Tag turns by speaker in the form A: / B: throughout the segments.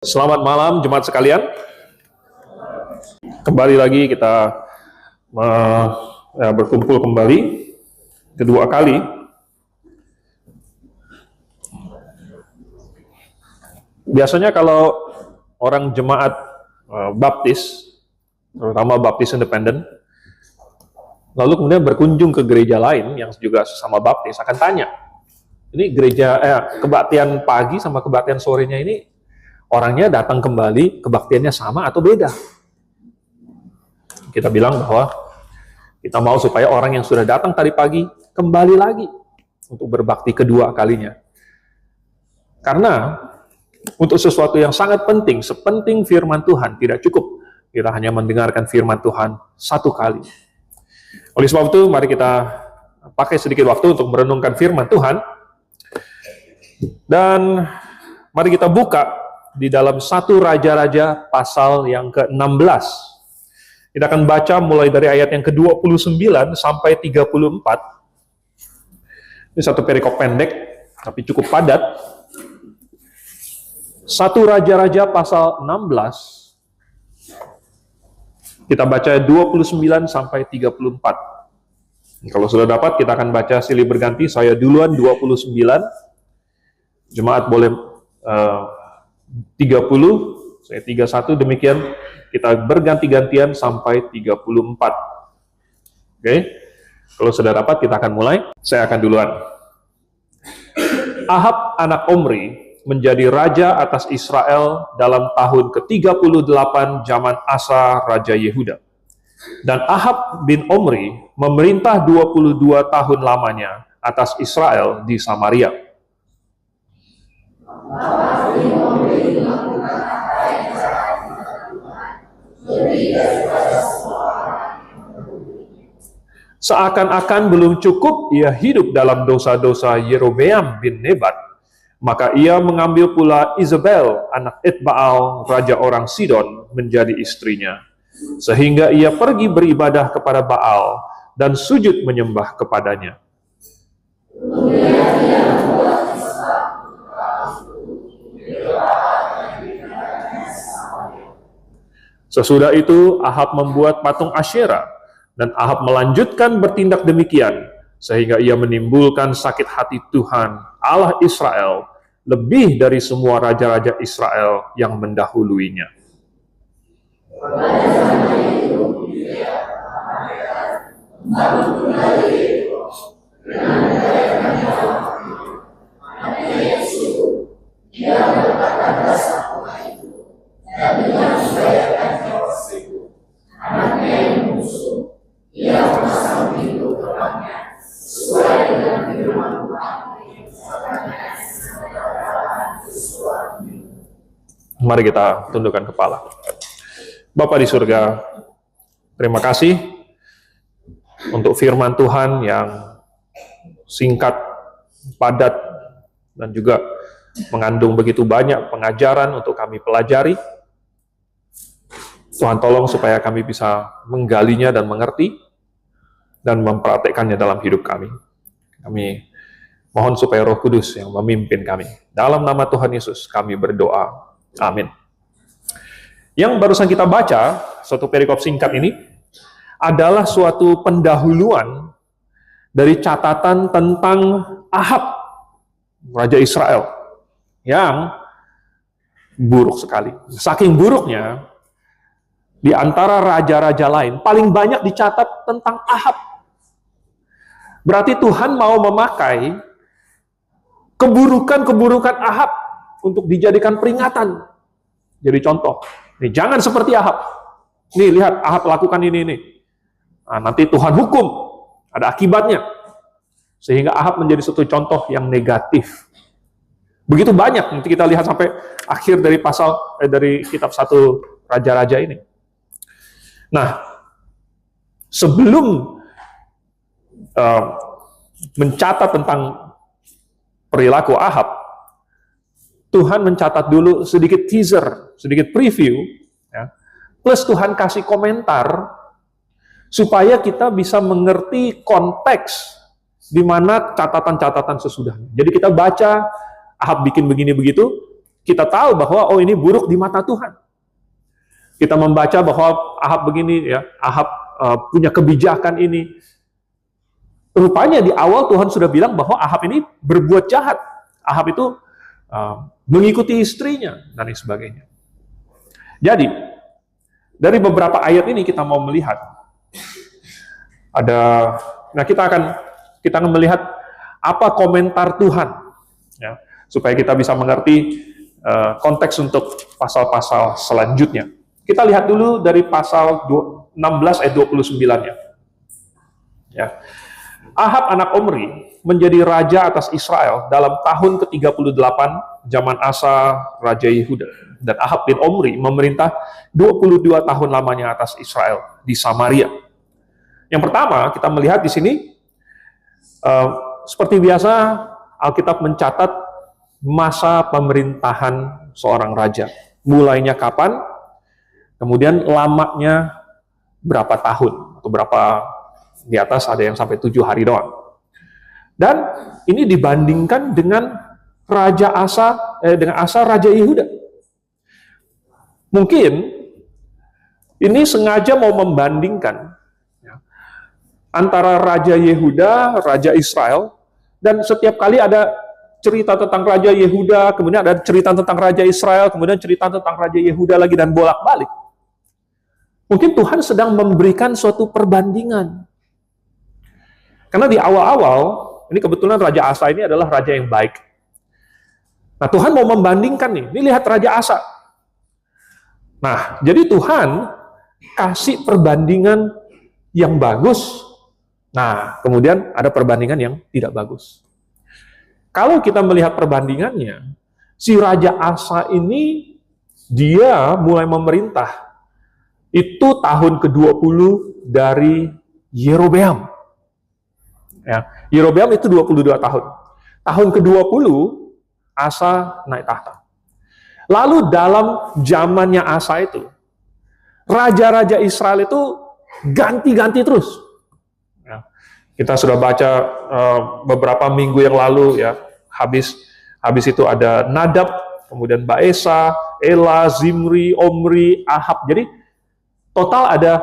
A: Selamat malam jemaat sekalian. Kembali lagi kita berkumpul kembali kedua kali. Biasanya kalau orang jemaat baptis, terutama baptis independen, lalu kemudian berkunjung ke gereja lain yang juga sesama baptis, akan tanya, ini gereja kebaktian pagi sama kebaktian sorenya ini orangnya datang kembali, kebaktiannya sama atau beda? Kita bilang bahwa kita mau supaya orang yang sudah datang tadi pagi kembali lagi untuk berbakti kedua kalinya. Karena untuk sesuatu yang sangat penting, sepenting firman Tuhan, tidak cukup kita hanya mendengarkan firman Tuhan satu kali. Oleh sebab itu, mari kita pakai sedikit waktu untuk merenungkan firman Tuhan. Dan mari kita buka di dalam 1 Raja-Raja pasal yang ke-16. Kita akan baca mulai dari ayat yang ke-29 sampai 34. Ini satu perikop pendek, tapi cukup padat. 1 Raja-Raja pasal 16. Kita baca 29 sampai 34. Kalau sudah dapat, kita akan baca silih berganti. Saya duluan 29. Jemaat boleh 30, saya 31, demikian kita berganti-gantian sampai 34. Oke, kalau sudah dapat kita akan mulai. Saya akan duluan. Ahab anak Omri menjadi raja atas Israel dalam tahun ke-38 zaman Asa Raja Yehuda. Dan Ahab bin Omri memerintah 22 tahun lamanya atas Israel di Samaria. Seakan-akan belum cukup ia hidup dalam dosa-dosa Yerobeam bin Nebat, maka ia mengambil pula Isabel, anak Etbaal, raja orang Sidon, menjadi istrinya. Sehingga ia pergi beribadah kepada Baal dan sujud menyembah kepadanya. Sesudah itu Ahab membuat patung Asyera, dan Ahab melanjutkan bertindak demikian, sehingga ia menimbulkan sakit hati Tuhan, Allah Israel, lebih dari semua raja-raja Israel yang mendahuluinya. Mari kita tundukkan kepala. Bapa di surga, terima kasih untuk firman Tuhan yang singkat, padat, dan juga mengandung begitu banyak pengajaran untuk kami pelajari. Tuhan tolong supaya kami bisa menggalinya dan mengerti, dan mempraktekkannya dalam hidup kami. Kami mohon supaya Roh Kudus yang memimpin kami. Dalam nama Tuhan Yesus kami berdoa. Amin. Yang barusan kita baca, suatu perikop singkat ini, adalah suatu pendahuluan dari catatan tentang Ahab, Raja Israel, yang buruk sekali. Saking buruknya, di antara raja-raja lain, paling banyak dicatat tentang Ahab. Berarti Tuhan mau memakai keburukan-keburukan Ahab untuk dijadikan peringatan. Jadi contoh, nih, jangan seperti Ahab. Nih, lihat Ahab lakukan ini. Nah, nanti Tuhan hukum, ada akibatnya. Sehingga Ahab menjadi satu contoh yang negatif. Begitu banyak, nanti kita lihat sampai akhir dari dari kitab 1 Raja-Raja ini. Nah, sebelum mencatat tentang perilaku Ahab, Tuhan mencatat dulu sedikit teaser, sedikit preview, ya. Plus Tuhan kasih komentar, supaya kita bisa mengerti konteks di mana catatan-catatan sesudahnya. Jadi kita baca, Ahab bikin begini begitu, kita tahu bahwa oh ini buruk di mata Tuhan. Kita membaca bahwa Ahab begini ya, Ahab punya kebijakan ini. Rupanya di awal Tuhan sudah bilang bahwa Ahab ini berbuat jahat. Ahab itu mengikuti istrinya dan lain sebagainya. Jadi dari beberapa ayat ini kita mau melihat kita akan melihat apa komentar Tuhan ya, supaya kita bisa mengerti konteks untuk pasal-pasal selanjutnya. Kita lihat dulu dari pasal 16 ayat 29-nya. Ya. Ahab anak Omri menjadi raja atas Israel dalam tahun ke-38 zaman Asa Raja Yehuda. Dan Ahab bin Omri memerintah 22 tahun lamanya atas Israel di Samaria. Yang pertama, kita melihat di sini, seperti biasa, Alkitab mencatat masa pemerintahan seorang raja. Mulainya kapan, kemudian lamanya berapa tahun, atau berapa di atas, ada yang sampai 7 hari doang. Dan ini dibandingkan dengan dengan Asa Raja Yehuda. Mungkin ini sengaja mau membandingkan antara Raja Yehuda, Raja Israel, dan setiap kali ada cerita tentang Raja Yehuda, kemudian ada cerita tentang Raja Israel, kemudian cerita tentang Raja Yehuda lagi, dan bolak-balik. Mungkin Tuhan sedang memberikan suatu perbandingan. Karena di awal-awal, ini kebetulan Raja Asa ini adalah raja yang baik. Nah, Tuhan mau membandingkan nih, ini lihat Raja Asa. Nah, jadi Tuhan kasih perbandingan yang bagus. Nah, kemudian ada perbandingan yang tidak bagus. Kalau kita melihat perbandingannya, si Raja Asa ini, dia mulai memerintah, itu tahun ke-20 dari Yerobeam. Ya, Yerobeam itu 22 tahun. Tahun ke-20, Asa naik tahta. Lalu dalam zamannya Asa itu, raja-raja Israel itu ganti-ganti terus. Kita sudah baca beberapa minggu yang lalu ya, habis itu ada Nadab, kemudian Baesa, Ela, Zimri, Omri, Ahab. Jadi total ada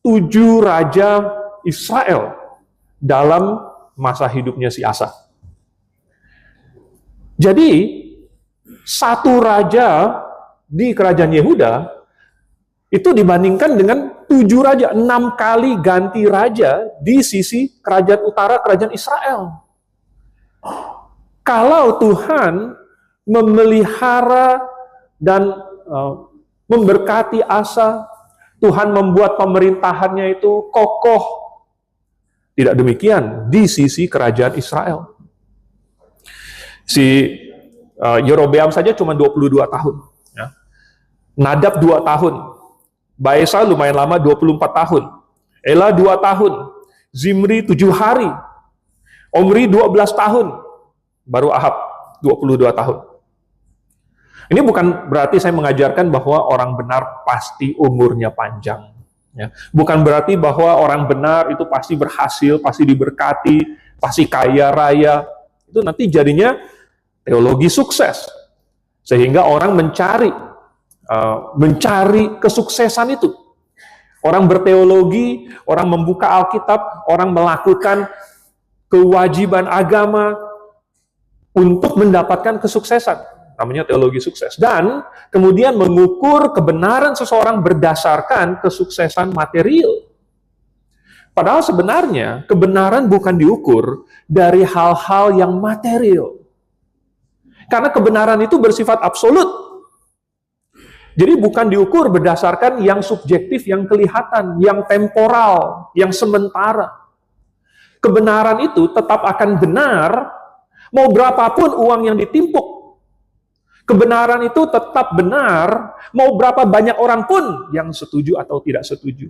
A: 7 raja Israel dalam masa hidupnya si Asa. Jadi satu raja di kerajaan Yehuda itu dibandingkan dengan 7 raja, 6 kali ganti raja di sisi kerajaan utara, kerajaan Israel. Kalau Tuhan memelihara dan memberkati Asa, Tuhan membuat pemerintahannya itu kokoh. Tidak demikian di sisi kerajaan Israel. Si Yerobeam saja cuma 22 tahun. Ya. Nadab 2 tahun. Baesa lumayan lama, 24 tahun. Ela 2 tahun. Zimri 7 hari. Omri 12 tahun. Baru Ahab 22 tahun. Ini bukan berarti saya mengajarkan bahwa orang benar pasti umurnya panjang. Ya. Bukan berarti bahwa orang benar itu pasti berhasil, pasti diberkati, pasti kaya raya. Itu nanti jadinya teologi sukses. Sehingga orang mencari kesuksesan itu. Orang berteologi, orang membuka Alkitab, orang melakukan kewajiban agama untuk mendapatkan kesuksesan. Namanya teologi sukses. Dan kemudian mengukur kebenaran seseorang berdasarkan kesuksesan material. Padahal sebenarnya kebenaran bukan diukur dari hal-hal yang material. Karena kebenaran itu bersifat absolut. Jadi bukan diukur berdasarkan yang subjektif, yang kelihatan, yang temporal, yang sementara. Kebenaran itu tetap akan benar, mau berapapun uang yang ditimpuk. Kebenaran itu tetap benar, mau berapa banyak orang pun yang setuju atau tidak setuju.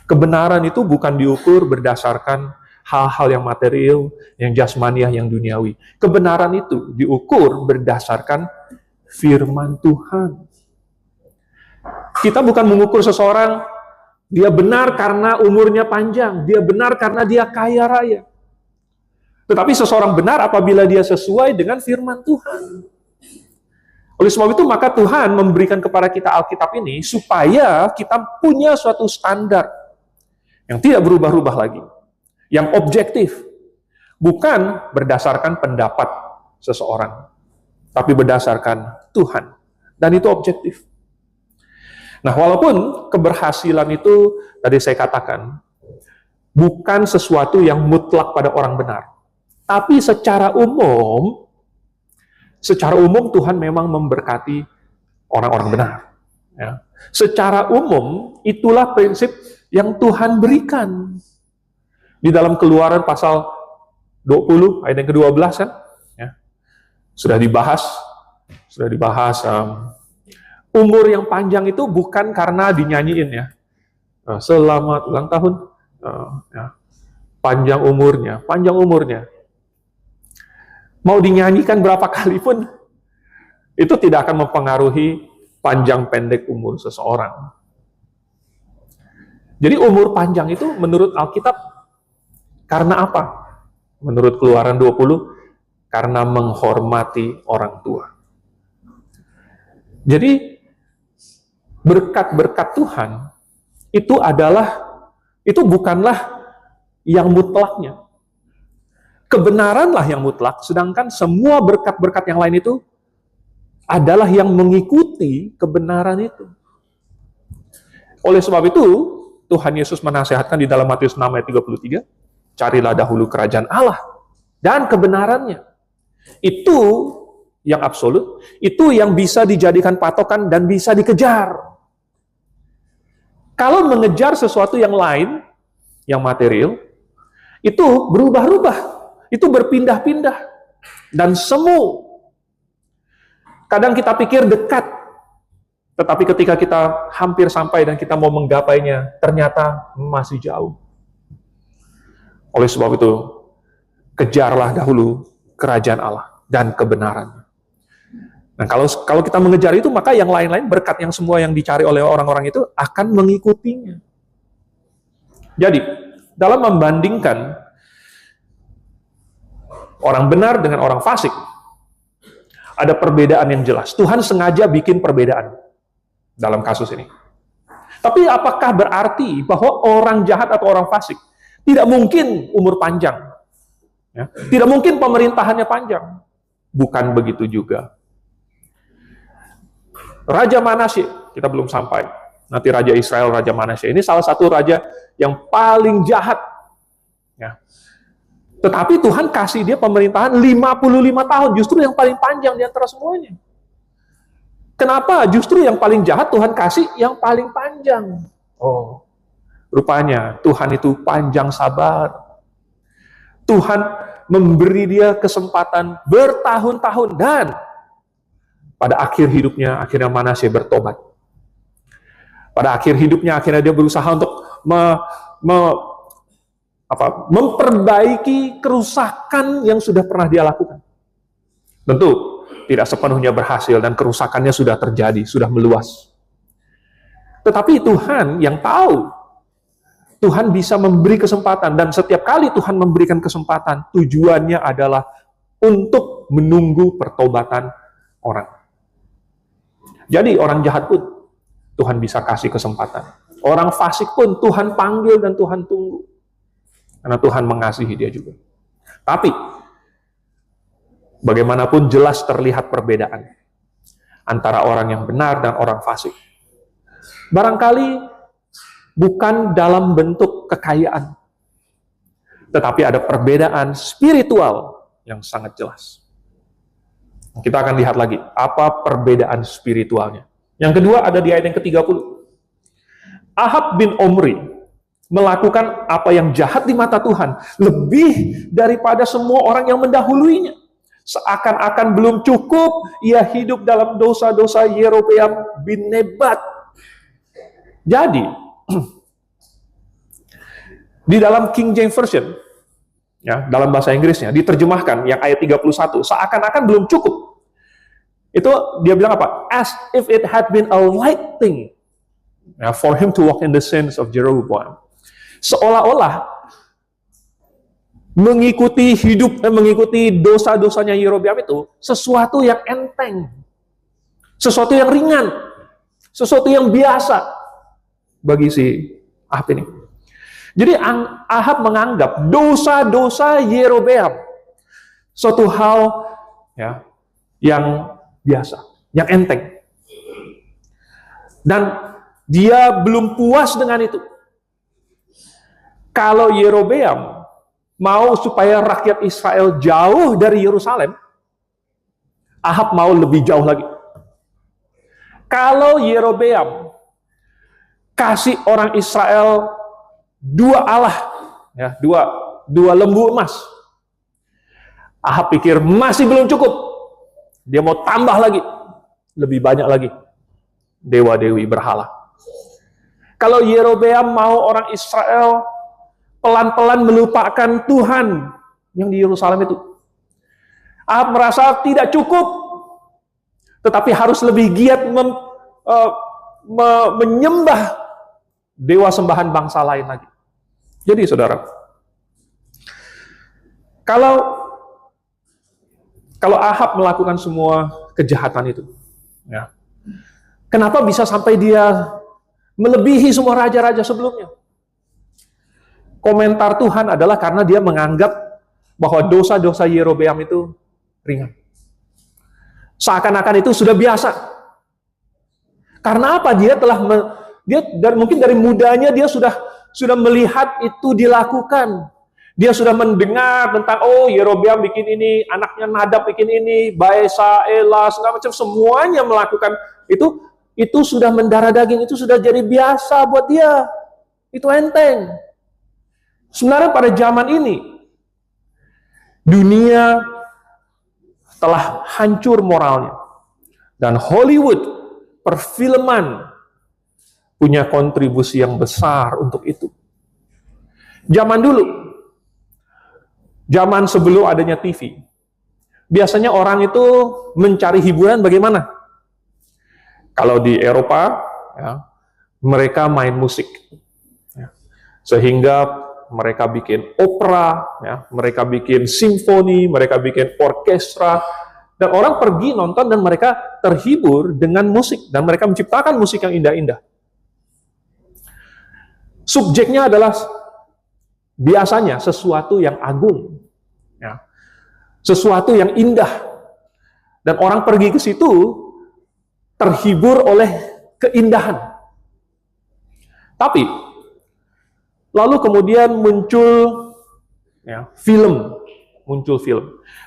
A: Kebenaran itu bukan diukur berdasarkan hal-hal yang material, yang jasmaniah, yang duniawi. Kebenaran itu diukur berdasarkan firman Tuhan. Kita bukan mengukur seseorang, dia benar karena umurnya panjang, dia benar karena dia kaya raya. Tetapi seseorang benar apabila dia sesuai dengan firman Tuhan. Oleh sebab itu, maka Tuhan memberikan kepada kita Alkitab ini supaya kita punya suatu standar yang tidak berubah-ubah lagi, yang objektif, bukan berdasarkan pendapat seseorang, tapi berdasarkan Tuhan. Dan itu objektif. Nah, walaupun keberhasilan itu, tadi saya katakan, bukan sesuatu yang mutlak pada orang benar. Tapi secara umum Tuhan memang memberkati orang-orang benar. Ya. Secara umum, itulah prinsip yang Tuhan berikan. Di dalam Keluaran pasal 20, ayat yang ke-12 kan, ya, sudah dibahas, umur yang panjang itu bukan karena dinyanyiin ya, selamat ulang tahun, ya, panjang umurnya. Mau dinyanyikan berapa kali pun, itu tidak akan mempengaruhi panjang pendek umur seseorang. Jadi umur panjang itu menurut Alkitab, karena apa? Menurut Keluaran 20, karena menghormati orang tua. Jadi, berkat-berkat Tuhan, itu bukanlah yang mutlaknya. Kebenaranlah yang mutlak, sedangkan semua berkat-berkat yang lain itu adalah yang mengikuti kebenaran itu. Oleh sebab itu, Tuhan Yesus menasihatkan di dalam Matius 6 ayat 33, carilah dahulu kerajaan Allah dan kebenarannya. Itu yang absolut, itu yang bisa dijadikan patokan dan bisa dikejar. Kalau mengejar sesuatu yang lain, yang material, itu berubah-ubah. Itu berpindah-pindah dan semu. Kadang kita pikir dekat, tetapi ketika kita hampir sampai dan kita mau menggapainya, ternyata masih jauh. Oleh sebab itu, kejarlah dahulu kerajaan Allah dan kebenaran. Nah, kalau kita mengejar itu, maka yang lain-lain, berkat yang semua yang dicari oleh orang-orang itu akan mengikutinya. Jadi, dalam membandingkan orang benar dengan orang fasik, ada perbedaan yang jelas. Tuhan sengaja bikin perbedaan dalam kasus ini. Tapi apakah berarti bahwa orang jahat atau orang fasik tidak mungkin umur panjang? Ya? Tidak mungkin pemerintahannya panjang? Bukan begitu juga. Raja Manasye, kita belum sampai. Nanti Raja Israel, Raja Manasye. Ini salah satu raja yang paling jahat. Ya. Tetapi Tuhan kasih dia pemerintahan 55 tahun, justru yang paling panjang di antara semuanya. Kenapa? Justru yang paling jahat Tuhan kasih yang paling panjang. Oh, rupanya Tuhan itu panjang sabar. Tuhan memberi dia kesempatan bertahun-tahun dan pada akhir hidupnya, akhirnya Manasye bertobat. Pada akhir hidupnya, akhirnya dia berusaha untuk memperbaiki kerusakan yang sudah pernah dia lakukan. Tentu tidak sepenuhnya berhasil dan kerusakannya sudah terjadi, sudah meluas. Tetapi Tuhan yang tahu, Tuhan bisa memberi kesempatan, dan setiap kali Tuhan memberikan kesempatan, tujuannya adalah untuk menunggu pertobatan orang. Jadi orang jahat pun Tuhan bisa kasih kesempatan. Orang fasik pun Tuhan panggil dan Tuhan tunggu. Karena Tuhan mengasihi dia juga. Tapi, bagaimanapun jelas terlihat perbedaan antara orang yang benar dan orang fasik. Barangkali bukan dalam bentuk kekayaan, tetapi ada perbedaan spiritual yang sangat jelas. Kita akan lihat lagi, apa perbedaan spiritualnya. Yang kedua ada di ayat yang ke-30. Ahab bin Omri melakukan apa yang jahat di mata Tuhan, lebih daripada semua orang yang mendahuluinya. Seakan-akan belum cukup, ia hidup dalam dosa-dosa Yerobeam bin Nebat. Jadi, di dalam King James Version, ya, dalam bahasa Inggrisnya, diterjemahkan yang ayat 31, seakan-akan belum cukup. Itu dia bilang apa? As if it had been a light thing for him to walk in the sins of Jeroboam. Seolah-olah mengikuti dosa-dosanya Yerobeam itu sesuatu yang enteng. Sesuatu yang ringan, sesuatu yang biasa bagi si Ahab ini. Jadi Ahab menganggap dosa-dosa Yerobeam suatu hal ya yang biasa, yang enteng. Dan dia belum puas dengan itu. Kalau Yerobeam mau supaya rakyat Israel jauh dari Yerusalem, Ahab mau lebih jauh lagi. Kalau Yerobeam kasih orang Israel dua Allah, ya, dua lembu emas, Ahab pikir masih belum cukup. Dia mau tambah lagi, lebih banyak lagi dewa-dewi berhala. Kalau Yerobeam mau orang Israel pelan-pelan melupakan Tuhan yang di Yerusalem itu, Ahab merasa tidak cukup, tetapi harus lebih giat menyembah dewa sembahan bangsa lain lagi. Jadi saudara, kalau Ahab melakukan semua kejahatan itu, ya, kenapa bisa sampai dia melebihi semua raja-raja sebelumnya? Komentar Tuhan adalah karena dia menganggap bahwa dosa-dosa Yerobeam itu ringan. Seakan-akan itu sudah biasa. Karena apa? Mungkin dari mudanya dia sudah melihat itu dilakukan. Dia sudah mendengar tentang, oh Yerobeam bikin ini, anaknya Nadab bikin ini, Baesa, Ela, segala macam, semuanya melakukan itu sudah mendarah daging, itu sudah jadi biasa buat dia. Itu enteng. Sebenarnya pada zaman ini, dunia telah hancur moralnya. Dan Hollywood, perfilman, punya kontribusi yang besar untuk itu. Zaman dulu, zaman sebelum adanya TV, biasanya orang itu mencari hiburan bagaimana? Kalau di Eropa, ya, mereka main musik. Ya. Sehingga mereka bikin opera, ya, mereka bikin simfoni, mereka bikin orkestra, dan orang pergi nonton dan mereka terhibur dengan musik, dan mereka menciptakan musik yang indah-indah. Subjeknya adalah biasanya sesuatu yang agung, ya, sesuatu yang indah, dan orang pergi ke situ terhibur oleh keindahan. Tapi lalu kemudian muncul film.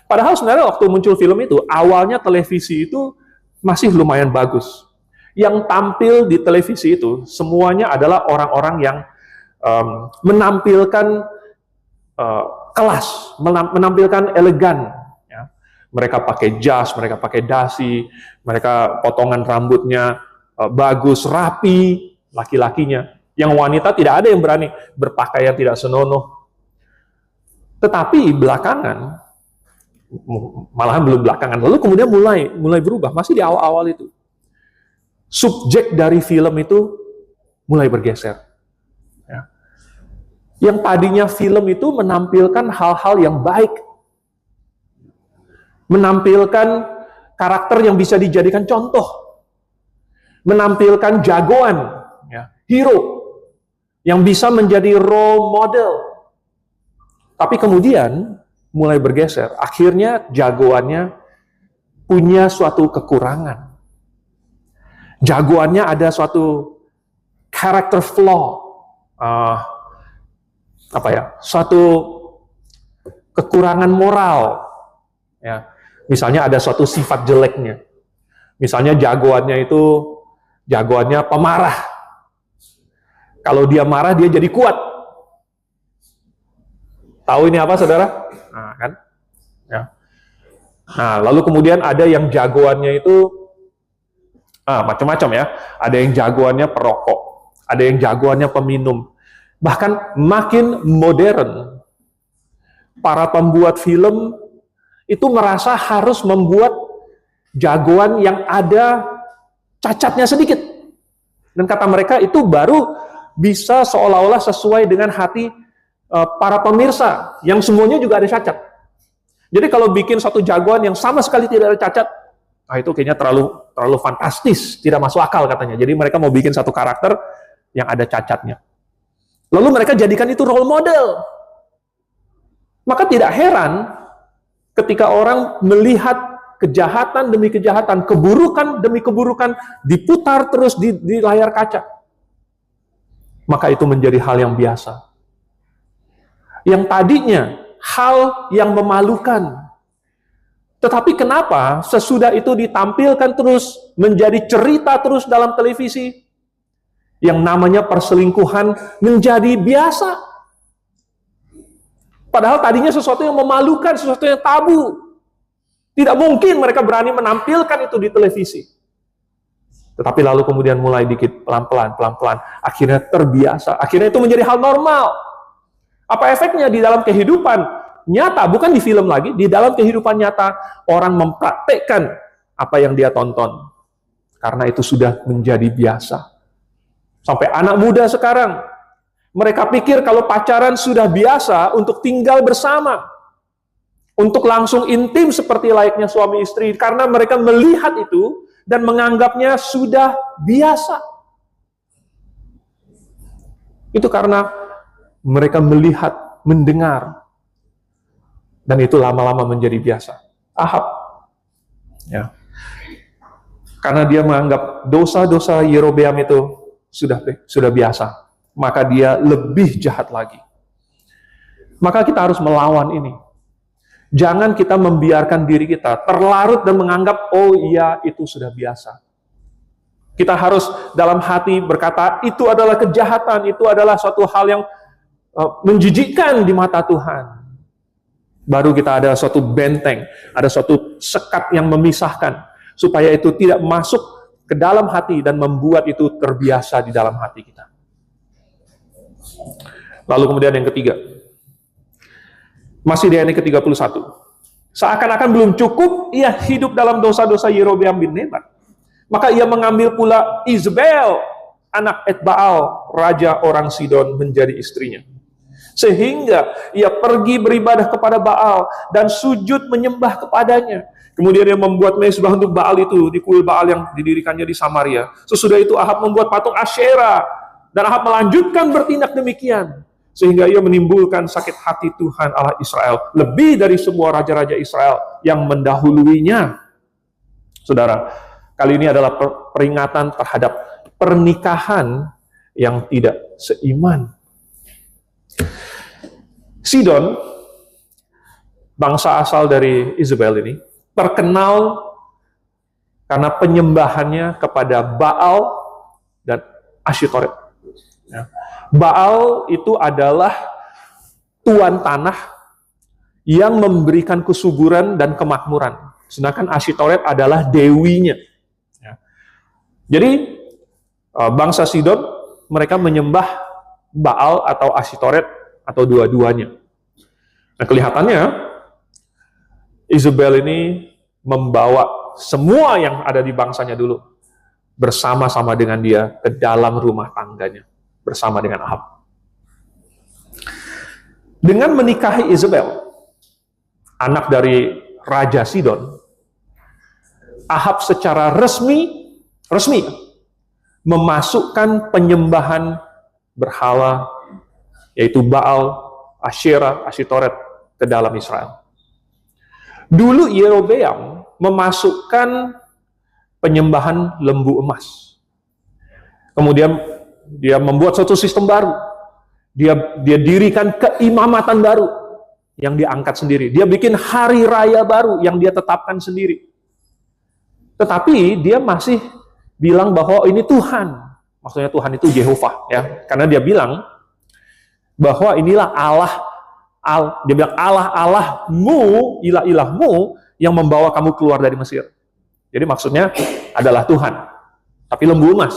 A: Padahal sebenarnya waktu muncul film itu, awalnya televisi itu masih lumayan bagus. Yang tampil di televisi itu, semuanya adalah orang-orang yang menampilkan kelas, menampilkan elegan. Ya. Mereka pakai jas, mereka pakai dasi, mereka potongan rambutnya bagus, rapi, laki-lakinya. Yang wanita tidak ada yang berani berpakaian tidak senonoh. Tetapi belakangan, malahan belum belakangan, lalu kemudian mulai berubah, masih di awal-awal itu. Subjek dari film itu mulai bergeser. Ya. Yang tadinya film itu menampilkan hal-hal yang baik, menampilkan karakter yang bisa dijadikan contoh, menampilkan jagoan, ya, hero, yang bisa menjadi role model. Tapi kemudian mulai bergeser. Akhirnya jagoannya punya suatu kekurangan. Jagoannya ada suatu character flaw. Suatu kekurangan moral. Ya. Misalnya ada suatu sifat jeleknya. Misalnya jagoannya pemarah. Kalau dia marah, dia jadi kuat. Tahu ini apa, saudara? Nah, kan? Ya. Nah, lalu kemudian ada yang jagoannya itu macam-macam ya. Ada yang jagoannya perokok, ada yang jagoannya peminum. Bahkan makin modern, para pembuat film itu merasa harus membuat jagoan yang ada cacatnya sedikit. Dan kata mereka itu baru bisa seolah-olah sesuai dengan hati para pemirsa, yang semuanya juga ada cacat. Jadi kalau bikin satu jagoan yang sama sekali tidak ada cacat, Ah, itu kayaknya terlalu fantastis, tidak masuk akal katanya. Jadi mereka mau bikin satu karakter yang ada cacatnya. Lalu mereka jadikan itu role model. Maka tidak heran ketika orang melihat kejahatan demi kejahatan, keburukan demi keburukan diputar terus di layar kaca. Maka itu menjadi hal yang biasa. Yang tadinya hal yang memalukan. Tetapi kenapa sesudah itu ditampilkan terus, menjadi cerita terus dalam televisi, yang namanya perselingkuhan menjadi biasa. Padahal tadinya sesuatu yang memalukan, sesuatu yang tabu. Tidak mungkin mereka berani menampilkan itu di televisi. Tetapi lalu kemudian mulai dikit, pelan-pelan, akhirnya terbiasa. Akhirnya itu menjadi hal normal. Apa efeknya di dalam kehidupan nyata, bukan di film lagi, di dalam kehidupan nyata, orang mempraktekkan apa yang dia tonton. Karena itu sudah menjadi biasa. Sampai anak muda sekarang, mereka pikir kalau pacaran sudah biasa untuk tinggal bersama. Untuk langsung intim seperti layaknya suami istri. Karena mereka melihat itu dan menganggapnya sudah biasa. Itu karena mereka melihat, mendengar. Dan itu lama-lama menjadi biasa. Ahab. Ya. Karena dia menganggap dosa-dosa Yerobeam itu sudah biasa. Maka dia lebih jahat lagi. Maka kita harus melawan ini. Jangan kita membiarkan diri kita terlarut dan menganggap, oh iya itu sudah biasa. Kita harus dalam hati berkata, itu adalah kejahatan, itu adalah suatu hal yang menjijikkan di mata Tuhan. Baru kita ada suatu benteng, ada suatu sekat yang memisahkan, supaya itu tidak masuk ke dalam hati dan membuat itu terbiasa di dalam hati kita. Lalu kemudian yang ketiga, masih di ayat ke-31. Seakan-akan belum cukup, ia hidup dalam dosa-dosa Yerobeam bin Nebat. Maka ia mengambil pula Izebel, anak Etbaal, raja orang Sidon, menjadi istrinya. Sehingga ia pergi beribadah kepada Baal dan sujud menyembah kepadanya. Kemudian dia membuat mezbah untuk Baal itu di kuil Baal yang didirikannya di Samaria. Sesudah itu Ahab membuat patung Asyera dan Ahab melanjutkan bertindak demikian sehingga ia menimbulkan sakit hati Tuhan Allah Israel lebih dari semua raja-raja Israel yang mendahuluinya. Saudara, kali ini adalah peringatan terhadap pernikahan yang tidak seiman. Sidon, bangsa asal dari Izebel ini, terkenal karena penyembahannya kepada Baal dan Asyitoret. Ya. Baal itu adalah tuan tanah yang memberikan kesuburan dan kemakmuran. Sedangkan Asyitoret adalah dewinya. Ya. Jadi, bangsa Sidon, mereka menyembah Baal atau Asyitoret atau dua-duanya. Nah, kelihatannya Izebel ini membawa semua yang ada di bangsanya dulu bersama-sama dengan dia ke dalam rumah tangganya bersama dengan Ahab. Dengan menikahi Izebel, anak dari Raja Sidon, Ahab secara resmi memasukkan penyembahan berhala yaitu Baal, Asyera, Asyitoret ke dalam Israel. Dulu Yerobeam memasukkan penyembahan lembu emas. Kemudian dia membuat suatu sistem baru. Dia dirikan keimamatan baru yang diangkat sendiri. Dia bikin hari raya baru yang dia tetapkan sendiri. Tetapi dia masih bilang bahwa ini Tuhan. Maksudnya Tuhan itu Yehovah, ya. Karena dia bilang bahwa inilah dia bilang Allah-Allahmu, ilah-ilahmu yang membawa kamu keluar dari Mesir. Jadi maksudnya adalah Tuhan, tapi lembu emas.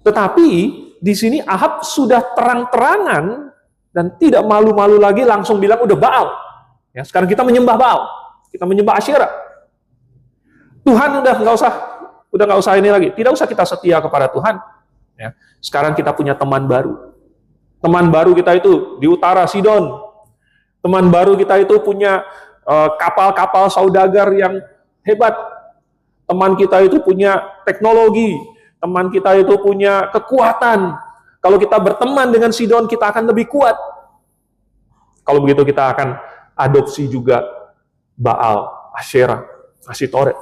A: Tetapi di sini Ahab sudah terang-terangan dan tidak malu-malu lagi langsung bilang udah Baal. Ya, sekarang kita menyembah Baal, kita menyembah Asyera. Tuhan udah nggak usah ini lagi. Tidak usah kita setia kepada Tuhan. Ya, sekarang kita punya teman baru. Teman baru kita itu di utara Sidon. Teman baru kita itu punya kapal-kapal saudagar yang hebat. Teman kita itu punya teknologi, teman kita itu punya kekuatan. Kalau kita berteman dengan Sidon, kita akan lebih kuat. Kalau begitu kita akan adopsi juga Baal, Asyera, Asitoret,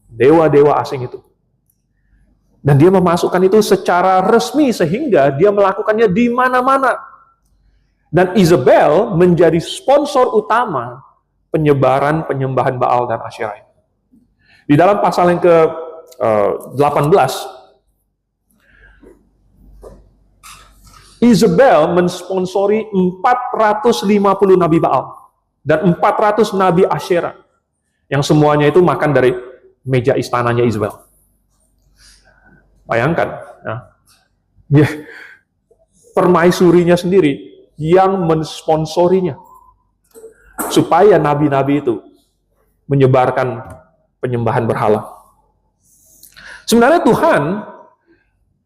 A: dewa-dewa asing itu. Dan dia memasukkan itu secara resmi sehingga dia melakukannya di mana-mana. Dan Isabel menjadi sponsor utama penyebaran penyembahan Baal dan Asyera. Di dalam pasal yang ke-18, Isabel mensponsori 450 nabi Baal dan 400 nabi Asyera, yang semuanya itu makan dari meja istananya Isabel. Bayangkan, ya, permaisurinya sendiri yang mensponsorinya, supaya nabi-nabi itu menyebarkan penyembahan berhala. Sebenarnya Tuhan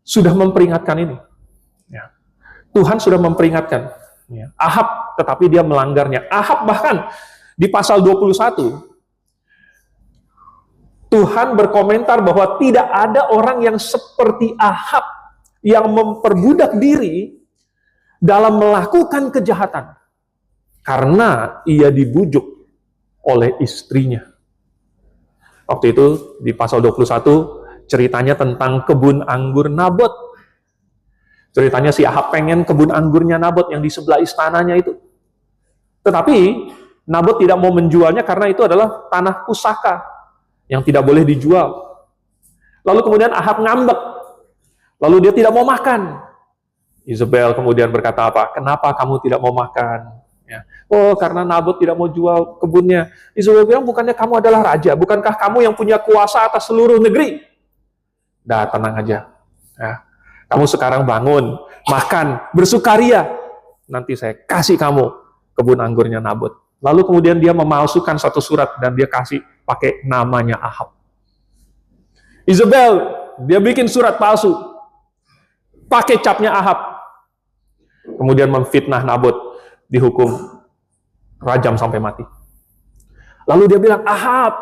A: sudah memperingatkan ini. Ya. Tuhan sudah memperingatkan. Ya. Ahab, tetapi dia melanggarnya. Ahab bahkan di pasal 21, Tuhan berkomentar bahwa tidak ada orang yang seperti Ahab yang memperbudak diri dalam melakukan kejahatan karena ia dibujuk oleh istrinya. Waktu itu di pasal 21 ceritanya tentang kebun anggur Nabot. Ceritanya si Ahab pengen kebun anggurnya Nabot yang di sebelah istananya itu. Tetapi Nabot tidak mau menjualnya karena itu adalah tanah pusaka yang tidak boleh dijual. Lalu kemudian Ahab ngambek. Lalu dia tidak mau makan. Isabel kemudian berkata apa? Kenapa kamu tidak mau makan? Ya. Oh, karena Nabot tidak mau jual kebunnya. Isabel bilang, bukannya kamu adalah raja? Bukankah kamu yang punya kuasa atas seluruh negeri? Dah, tenang aja. Ya. Kamu sekarang bangun, makan, bersukaria. Nanti saya kasih kamu kebun anggurnya Nabot. Lalu kemudian dia memalsukan satu surat dan dia kasih pakai namanya Ahab. Isabel, dia bikin surat palsu. Pakai capnya Ahab. Kemudian memfitnah Nabot. Dihukum rajam sampai mati. Lalu dia bilang, Ahab,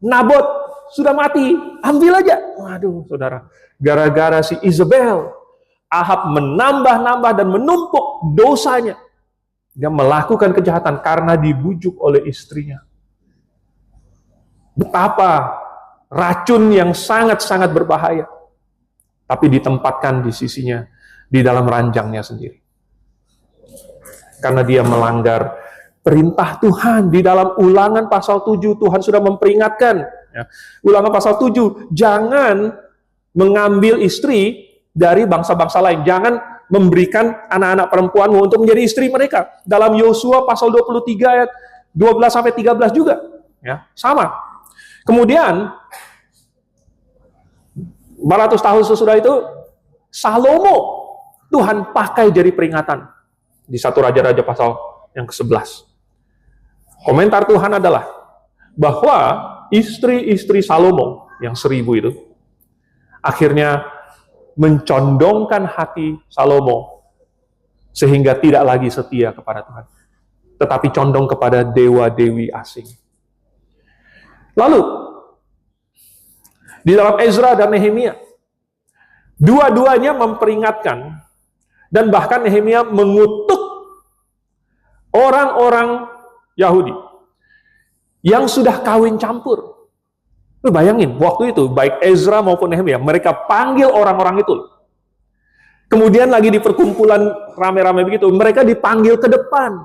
A: Nabot sudah mati, ambil aja. Waduh, saudara, gara-gara si Isabel, Ahab menambah-nambah dan menumpuk dosanya. Dia melakukan kejahatan karena dibujuk oleh istrinya. Betapa racun yang sangat-sangat berbahaya, tapi ditempatkan di sisinya, di dalam ranjangnya sendiri. Karena dia melanggar perintah Tuhan. Di dalam Ulangan pasal 7, Tuhan sudah memperingatkan. Ya. Ulangan pasal 7, jangan mengambil istri dari bangsa-bangsa lain. Jangan memberikan anak-anak perempuanmu untuk menjadi istri mereka. Dalam Yosua pasal 23 ayat 12-13 juga. Ya, sama. Kemudian, 400 tahun sesudah itu, Salomo Tuhan pakai jadi peringatan. Di 1 Raja-Raja pasal yang ke-11. Komentar Tuhan adalah bahwa istri-istri Salomo yang 1000 itu akhirnya mencondongkan hati Salomo sehingga tidak lagi setia kepada Tuhan, tetapi condong kepada dewa-dewi asing. Lalu di dalam Ezra dan Nehemia, dua-duanya memperingatkan. Dan bahkan Nehemia mengutuk orang-orang Yahudi yang sudah kawin campur. Lu bayangin, waktu itu baik Ezra maupun Nehemia, mereka panggil orang-orang itu. Kemudian lagi di perkumpulan rame-rame begitu, mereka dipanggil ke depan.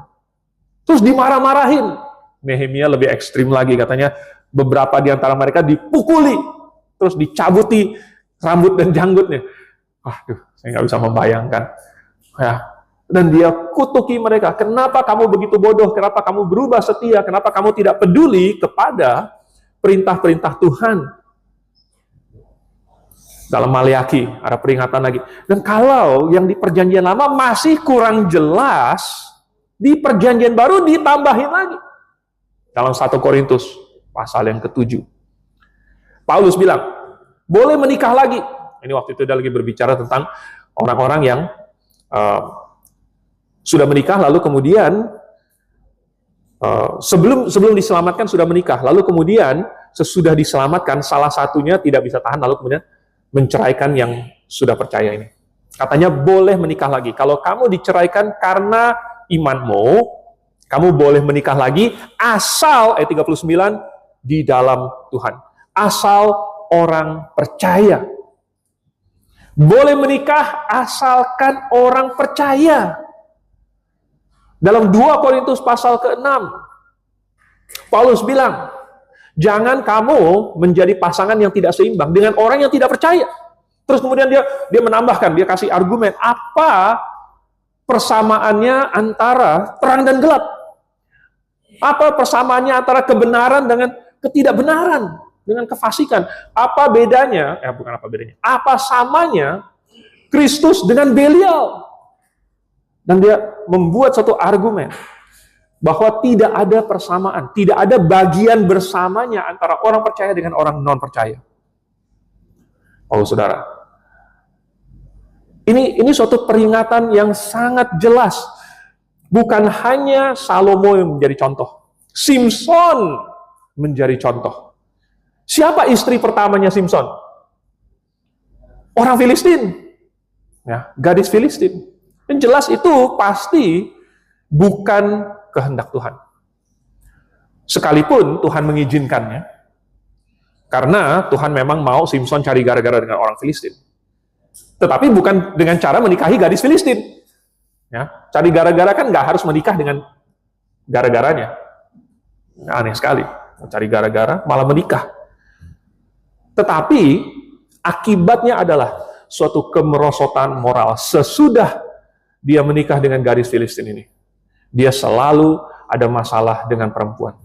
A: Terus dimarah-marahin. Nehemia lebih ekstrim lagi, katanya beberapa di antara mereka dipukuli, terus dicabuti rambut dan janggutnya. Waduh, saya nggak bisa membayangkan. Ya, dan dia kutuki mereka. Kenapa kamu begitu bodoh? Kenapa kamu berubah setia? Kenapa kamu tidak peduli kepada perintah-perintah Tuhan? Dalam Maleakhi ada peringatan lagi. Dan kalau yang di perjanjian lama masih kurang jelas, di perjanjian baru ditambahin lagi. Dalam 1 Korintus pasal yang ke-7. Paulus bilang, boleh menikah lagi. Ini waktu itu dia lagi berbicara tentang orang-orang yang sudah menikah, lalu kemudian sebelum diselamatkan sudah menikah, lalu kemudian sesudah diselamatkan, salah satunya tidak bisa tahan lalu kemudian menceraikan yang sudah percaya ini. Katanya boleh menikah lagi. Kalau kamu diceraikan karena imanmu, kamu boleh menikah lagi asal, ayat 39, di dalam Tuhan. Asal orang percaya. Boleh menikah asalkan orang percaya. Dalam 2 Korintus pasal ke-6, Paulus bilang, jangan kamu menjadi pasangan yang tidak seimbang dengan orang yang tidak percaya. Terus kemudian dia menambahkan, dia kasih argumen, apa persamaannya antara terang dan gelap? Apa persamaannya antara kebenaran dengan ketidakbenaran, dengan kefasikan? Apa bedanya? Bukan apa bedanya. Apa samanya Kristus dengan Belial? Dan dia membuat satu argumen bahwa tidak ada persamaan, tidak ada bagian bersamanya antara orang percaya dengan orang non percaya. Oh saudara, ini suatu peringatan yang sangat jelas. Bukan hanya Salomo yang menjadi contoh, Simson menjadi contoh. Siapa istri pertamanya Simson? Orang Filistin, ya, gadis Filistin. Dan jelas itu pasti bukan kehendak Tuhan. Sekalipun Tuhan mengizinkannya, karena Tuhan memang mau Simson cari gara-gara dengan orang Filistin. Tetapi bukan dengan cara menikahi gadis Filistin. Ya, cari gara-gara kan nggak harus menikah dengan gara-garanya. Aneh sekali, cari gara-gara malah menikah. Tetapi akibatnya adalah suatu kemerosotan moral sesudah dia menikah dengan gadis Filistin ini. Dia selalu ada masalah dengan perempuan.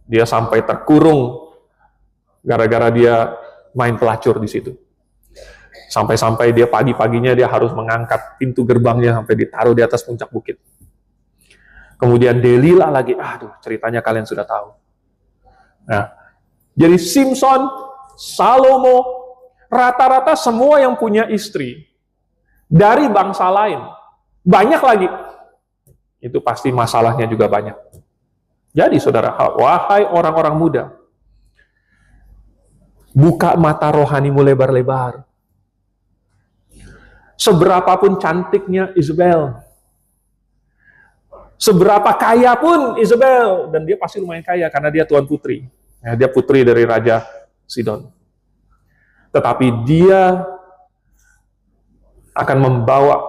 A: Dia sampai terkurung gara-gara dia main pelacur di situ. Sampai-sampai dia pagi-paginya dia harus mengangkat pintu gerbangnya sampai ditaruh di atas puncak bukit. Kemudian Delila lagi, ceritanya kalian sudah tahu. Nah, jadi Simson, Salomo, rata-rata semua yang punya istri dari bangsa lain, banyak lagi. Itu pasti masalahnya juga banyak. Jadi saudara, wahai orang-orang muda, buka mata rohanimu lebar-lebar. Seberapapun cantiknya Isabel, seberapa kaya pun Isabel, dan dia pasti lumayan kaya karena dia tuan putri. Ya, dia putri dari Raja Sidon. Tetapi dia akan membawa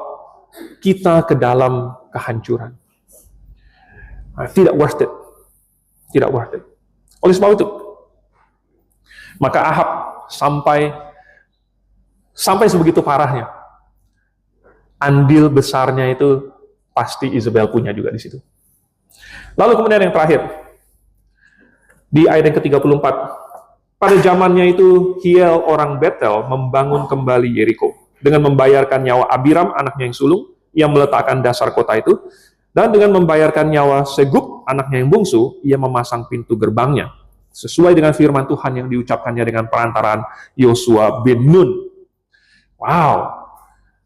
A: kita ke dalam kehancuran. Tidak worth it. Tidak worth it. Oleh sebab itu, maka Ahab sampai sebegitu parahnya. Andil besarnya itu pasti Isabel punya juga di situ. Lalu kemudian yang terakhir, di ayat yang ke-34, pada zamannya itu Hiel orang Betel membangun kembali Yeriko dengan membayarkan nyawa Abiram anaknya yang sulung yang meletakkan dasar kota itu, dan dengan membayarkan nyawa Segub anaknya yang bungsu, ia memasang pintu gerbangnya sesuai dengan firman Tuhan yang diucapkannya dengan perantaraan Yosua bin Nun. Wow,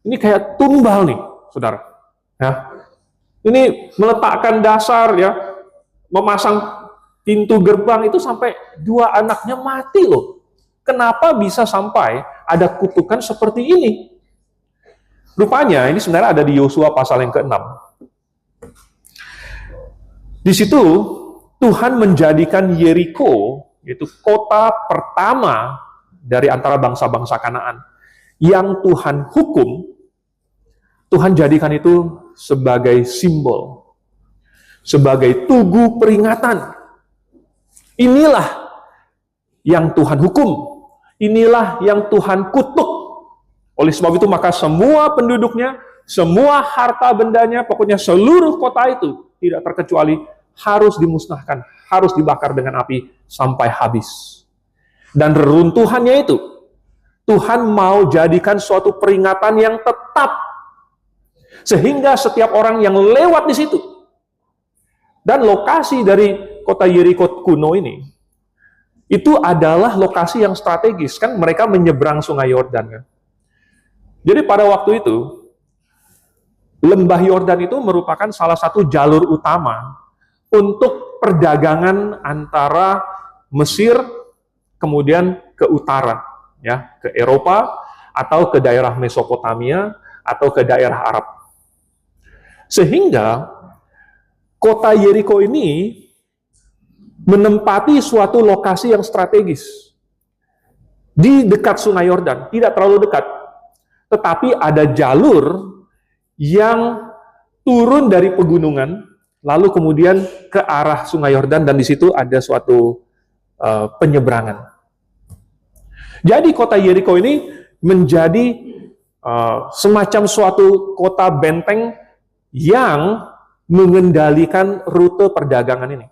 A: ini kayak tumbal nih, saudara. Ya, ini meletakkan dasar, ya, memasang pintu gerbang itu sampai 2 anaknya mati loh. Kenapa bisa sampai ada kutukan seperti ini? Rupanya ini sebenarnya ada di Yosua pasal yang ke-6. Di situ Tuhan menjadikan Yeriko, yaitu kota pertama dari antara bangsa-bangsa Kanaan yang Tuhan hukum. Tuhan jadikan itu sebagai simbol, sebagai tugu peringatan. Inilah yang Tuhan hukum, inilah yang Tuhan kutuk. Oleh sebab itu maka semua penduduknya, semua harta bendanya, pokoknya seluruh kota itu tidak terkecuali harus dimusnahkan, harus dibakar dengan api sampai habis. Dan reruntuhannya itu Tuhan mau jadikan suatu peringatan yang tetap, sehingga setiap orang yang lewat di situ. Dan lokasi dari kota Yeriko kuno ini, itu adalah lokasi yang strategis. Kan mereka menyeberang sungai Yordan. Kan? Jadi pada waktu itu, lembah Yordan itu merupakan salah satu jalur utama untuk perdagangan antara Mesir kemudian ke utara, ya, ke Eropa atau ke daerah Mesopotamia atau ke daerah Arab. Sehingga kota Yeriko ini menempati suatu lokasi yang strategis di dekat Sungai Yordan, tidak terlalu dekat, tetapi ada jalur yang turun dari pegunungan, lalu kemudian ke arah Sungai Yordan, dan di situ ada suatu penyeberangan. Jadi kota Yeriko ini menjadi semacam suatu kota benteng yang mengendalikan rute perdagangan ini.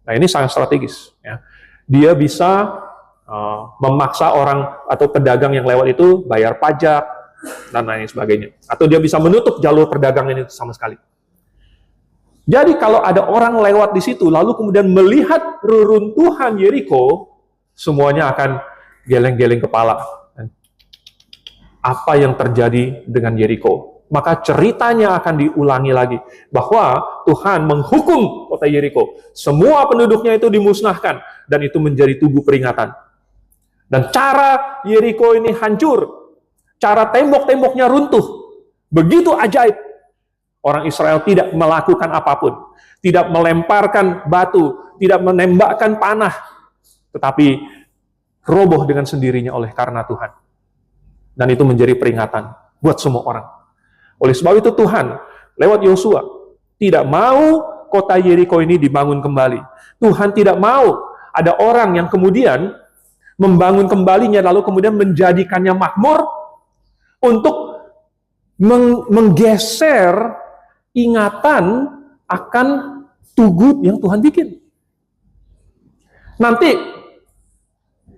A: Nah, ini sangat strategis. Ya. Dia bisa memaksa orang atau pedagang yang lewat itu bayar pajak dan lain sebagainya. Atau dia bisa menutup jalur perdagangan ini sama sekali. Jadi kalau ada orang lewat di situ, lalu kemudian melihat reruntuhan Yeriko, semuanya akan geleng-geleng kepala. Apa yang terjadi dengan Yeriko? Maka ceritanya akan diulangi lagi, bahwa Tuhan menghukum kota Yeriko. Semua penduduknya itu dimusnahkan, dan itu menjadi tugu peringatan. Dan cara Yeriko ini hancur, cara tembok-temboknya runtuh, begitu ajaib. Orang Israel tidak melakukan apapun, tidak melemparkan batu, tidak menembakkan panah, tetapi roboh dengan sendirinya oleh karena Tuhan. Dan itu menjadi peringatan buat semua orang. Oleh sebab itu Tuhan, lewat Yosua, tidak mau kota Yeriko ini dibangun kembali. Tuhan tidak mau ada orang yang kemudian membangun kembalinya, lalu kemudian menjadikannya makmur untuk menggeser ingatan akan tugu yang Tuhan bikin. Nanti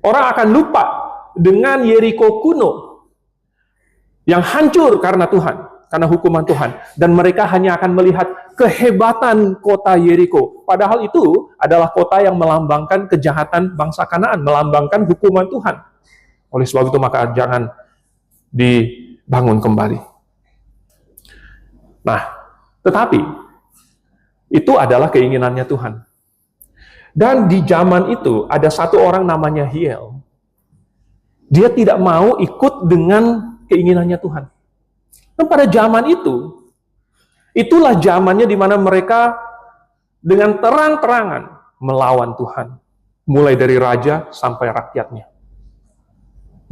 A: orang akan lupa dengan Yeriko kuno yang hancur karena Tuhan, karena hukuman Tuhan, dan mereka hanya akan melihat kehebatan kota Yeriko. Padahal itu adalah kota yang melambangkan kejahatan bangsa Kanaan, melambangkan hukuman Tuhan. Oleh sebab itu maka jangan dibangun kembali. Nah, tetapi itu adalah keinginannya Tuhan. Dan di zaman itu ada satu orang namanya Hiel. Dia tidak mau ikut dengan keinginannya Tuhan. Dan pada zaman itu, itulah zamannya di mana mereka dengan terang-terangan melawan Tuhan. Mulai dari raja sampai rakyatnya.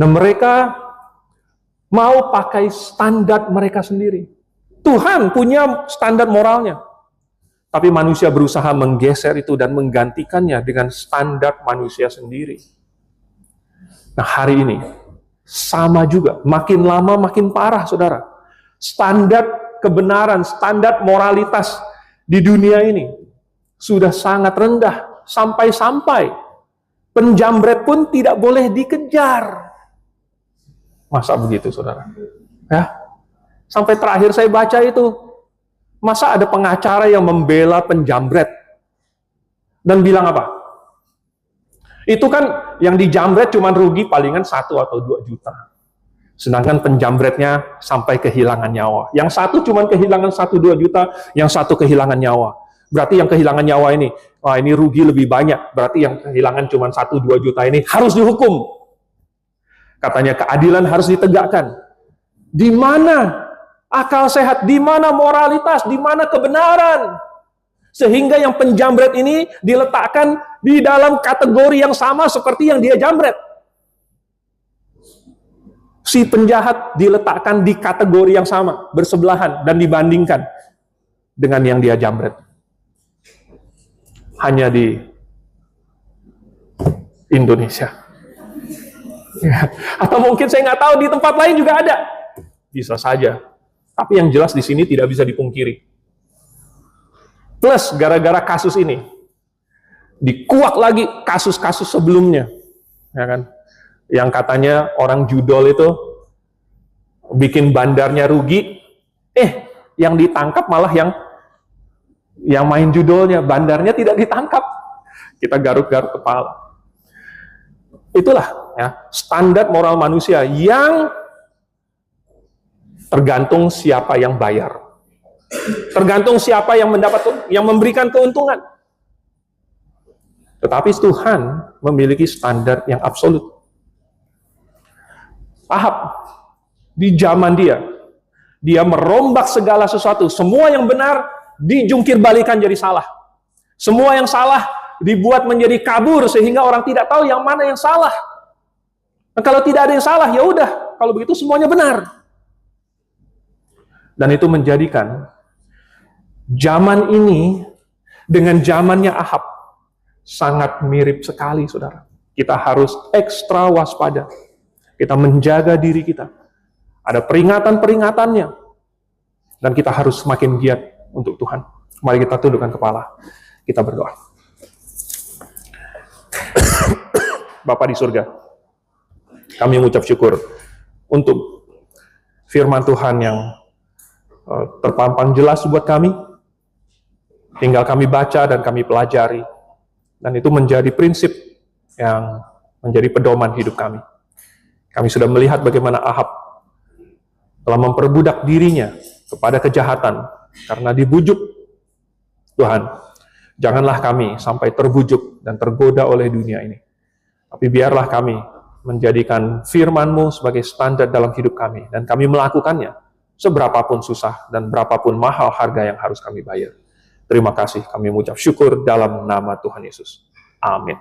A: Dan mereka mau pakai standar mereka sendiri. Tuhan punya standar moralnya. Tapi manusia berusaha menggeser itu dan menggantikannya dengan standar manusia sendiri. Nah, hari ini sama juga, makin lama makin parah, saudara. Standar kebenaran, standar moralitas di dunia ini sudah sangat rendah, sampai-sampai penjamret pun tidak boleh dikejar. Masa begitu, saudara? Ya, sampai terakhir saya baca itu, masa ada pengacara yang membela penjamret dan bilang apa? Itu kan yang dijamret cuma rugi palingan 1 atau 2 juta. Sedangkan penjamretnya sampai kehilangan nyawa. Yang satu cuma kehilangan 1-2 juta, yang satu kehilangan nyawa. Berarti yang kehilangan nyawa ini, wah ini rugi lebih banyak. Berarti yang kehilangan cuma 1-2 juta ini harus dihukum. Katanya keadilan harus ditegakkan. Di mana akal sehat? Di mana moralitas? Di mana kebenaran? Sehingga yang penjamret ini diletakkan di dalam kategori yang sama seperti yang dia jamret. Si penjahat diletakkan di kategori yang sama, bersebelahan, dan dibandingkan dengan yang dia jamret. Hanya di Indonesia. Ya. Atau mungkin saya nggak tahu di tempat lain juga ada. Bisa saja. Tapi yang jelas di sini tidak bisa dipungkiri. Plus gara-gara kasus ini, dikuak lagi kasus-kasus sebelumnya, ya kan? Yang katanya orang judol itu bikin bandarnya rugi, yang ditangkap malah yang main judolnya, bandarnya tidak ditangkap. Kita garuk-garuk kepala. Itulah ya standar moral manusia yang tergantung siapa yang bayar. Tergantung siapa yang memberikan keuntungan. Tetapi Tuhan memiliki standar yang absolut. Ahab, di zaman dia merombak segala sesuatu. Semua yang benar dijungkir balikan jadi salah. Semua yang salah dibuat menjadi kabur sehingga orang tidak tahu yang mana yang salah. Dan kalau tidak ada yang salah, ya udah, kalau begitu semuanya benar. Dan itu menjadikan zaman ini dengan zamannya Ahab sangat mirip sekali, saudara. Kita harus ekstra waspada. Kita menjaga diri kita. Ada peringatan-peringatannya. Dan kita harus semakin giat untuk Tuhan. Mari kita tundukkan kepala. Kita berdoa. Bapa di surga, kami mengucap syukur untuk firman Tuhan yang terpampang jelas buat kami. Tinggal kami baca dan kami pelajari. Dan itu menjadi prinsip yang menjadi pedoman hidup kami. Kami sudah melihat bagaimana Ahab telah memperbudak dirinya kepada kejahatan karena dibujuk. Tuhan, janganlah kami sampai terbujuk dan tergoda oleh dunia ini. Tapi biarlah kami menjadikan firman-Mu sebagai standar dalam hidup kami. Dan kami melakukannya seberapapun susah dan berapapun mahal harga yang harus kami bayar. Terima kasih, kami mengucap syukur dalam nama Tuhan Yesus. Amin.